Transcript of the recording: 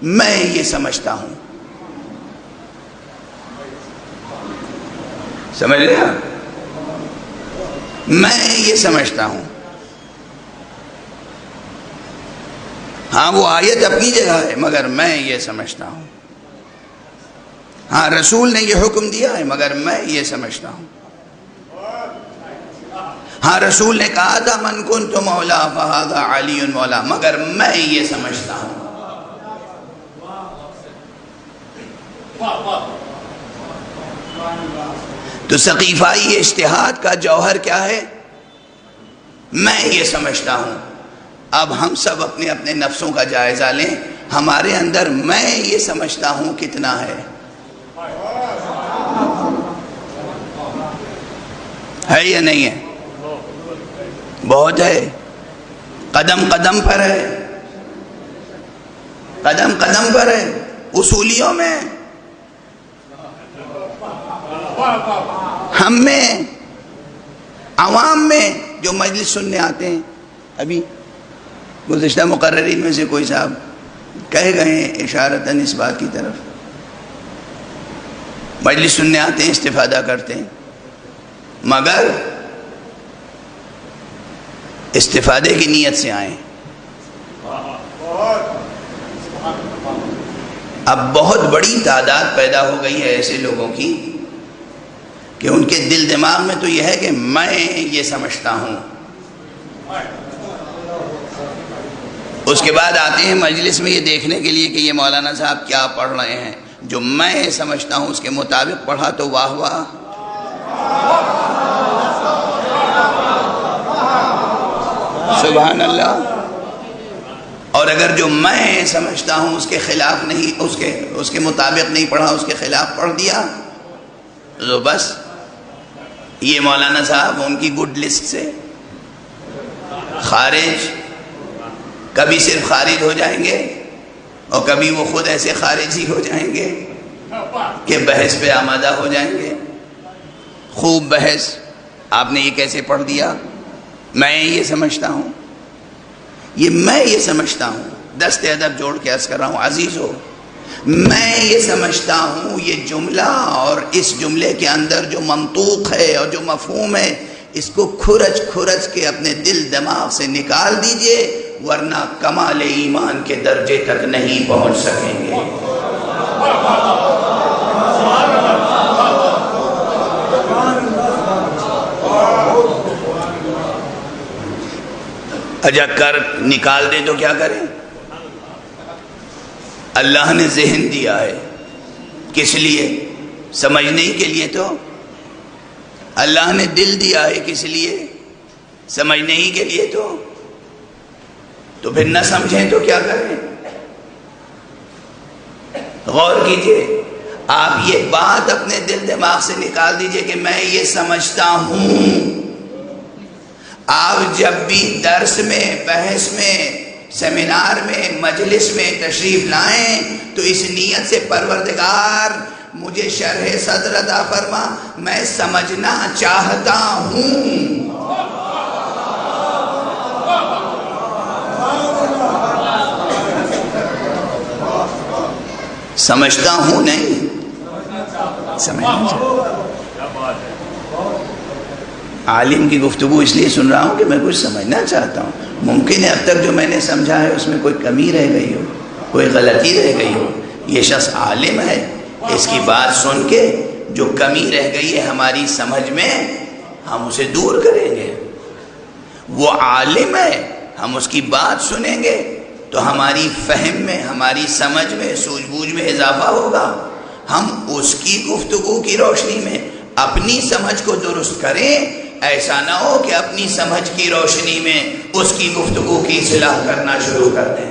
میں یہ سمجھتا ہوں. سمجھ رہے ہیں؟ میں یہ سمجھتا ہوں. ہاں وہ آیت اپنی جگہ ہے مگر میں یہ سمجھتا ہوں. ہاں رسول نے یہ حکم دیا ہے مگر میں یہ سمجھتا ہوں. ہاں رسول نے کہا تھا من کنت مولا فہذا علی مولا، مگر میں یہ سمجھتا ہوں. تو سقیفائی اجتہاد کا جوہر کیا ہے؟ میں یہ سمجھتا ہوں. اب ہم سب اپنے اپنے نفسوں کا جائزہ لیں، ہمارے اندر میں یہ سمجھتا ہوں کتنا ہے؟ ہے یا نہیں ہے؟ بہت ہے. قدم قدم پر ہے، قدم قدم پر ہے. اصولیوں میں، ہم میں، عوام میں جو مجلس سننے آتے ہیں. ابھی گزشتہ مقررین میں سے کوئی صاحب کہہ گئے ہیں اشارتاً اس بات کی طرف، مجلس سننے آتے ہیں، استفادہ کرتے ہیں، مگر استفادے کی نیت سے آئیں. اب بہت بڑی تعداد پیدا ہو گئی ہے ایسے لوگوں کی کہ ان کے دل دماغ میں تو یہ ہے کہ میں یہ سمجھتا ہوں. اس کے بعد آتے ہیں مجلس میں یہ دیکھنے کے لیے کہ یہ مولانا صاحب کیا پڑھ رہے ہیں. جو میں سمجھتا ہوں اس کے مطابق پڑھا تو واہ واہ. سبحان اللہ. اور اگر جو میں سمجھتا ہوں اس کے خلاف نہیں، اس کے مطابق نہیں پڑھا، اس کے خلاف پڑھ دیا، تو بس یہ مولانا صاحب ان کی گڈ لسٹ سے خارج. کبھی صرف خارج ہو جائیں گے اور کبھی وہ خود ایسے خارج ہی ہو جائیں گے کہ بحث پہ آمادہ ہو جائیں گے. خوب بحث، آپ نے یہ کیسے پڑھ دیا؟ میں یہ سمجھتا ہوں، یہ میں یہ سمجھتا ہوں. دست ادب جوڑ کے عرض کر رہا ہوں عزیزو، میں یہ سمجھتا ہوں یہ جملہ اور اس جملے کے اندر جو منطوق ہے اور جو مفہوم ہے، اس کو کھرچ کھرچ کے اپنے دل دماغ سے نکال دیجئے، ورنہ کمال ایمان کے درجے تک نہیں پہنچ سکیں گے. اجا کر نکال دیں تو کیا کریں؟ اللہ نے ذہن دیا ہے، کس لیے؟ سمجھنے کے لیے. تو اللہ نے دل دیا ہے کس لیے؟ سمجھنے ہی کے لیے. تو پھر نہ سمجھیں تو کیا کریں؟ غور کیجئے. آپ یہ بات اپنے دل دماغ سے نکال دیجئے کہ میں یہ سمجھتا ہوں. آپ جب بھی درس میں، بحث میں، سیمینار میں، مجلس میں تشریف لائیں تو اس نیت سے پروردگار مجھے شرح صدر عطا فرما، میں سمجھنا چاہتا ہوں. سمجھتا ہوں نہیں، سمجھنا چاہتا ہوں. عالم کی گفتگو اس لیے سن رہا ہوں کہ میں کچھ سمجھنا چاہتا ہوں. ممکن ہے اب تک جو میں نے سمجھا ہے اس میں کوئی کمی رہ گئی ہو، کوئی غلطی رہ گئی ہو. یہ شخص عالم ہے، اس کی بات سن کے جو کمی رہ گئی ہے ہماری سمجھ میں، ہم اسے دور کریں گے. وہ عالم ہے، ہم اس کی بات سنیں گے تو ہماری فہم میں، ہماری سمجھ میں، سوجھ بوجھ میں اضافہ ہوگا. ہم اس کی گفتگو کی روشنی میں اپنی سمجھ کو درست کریں. ایسا نہ ہو کہ اپنی سمجھ کی روشنی میں اس کی گفتگو کی اصلاح کرنا شروع کر دیں.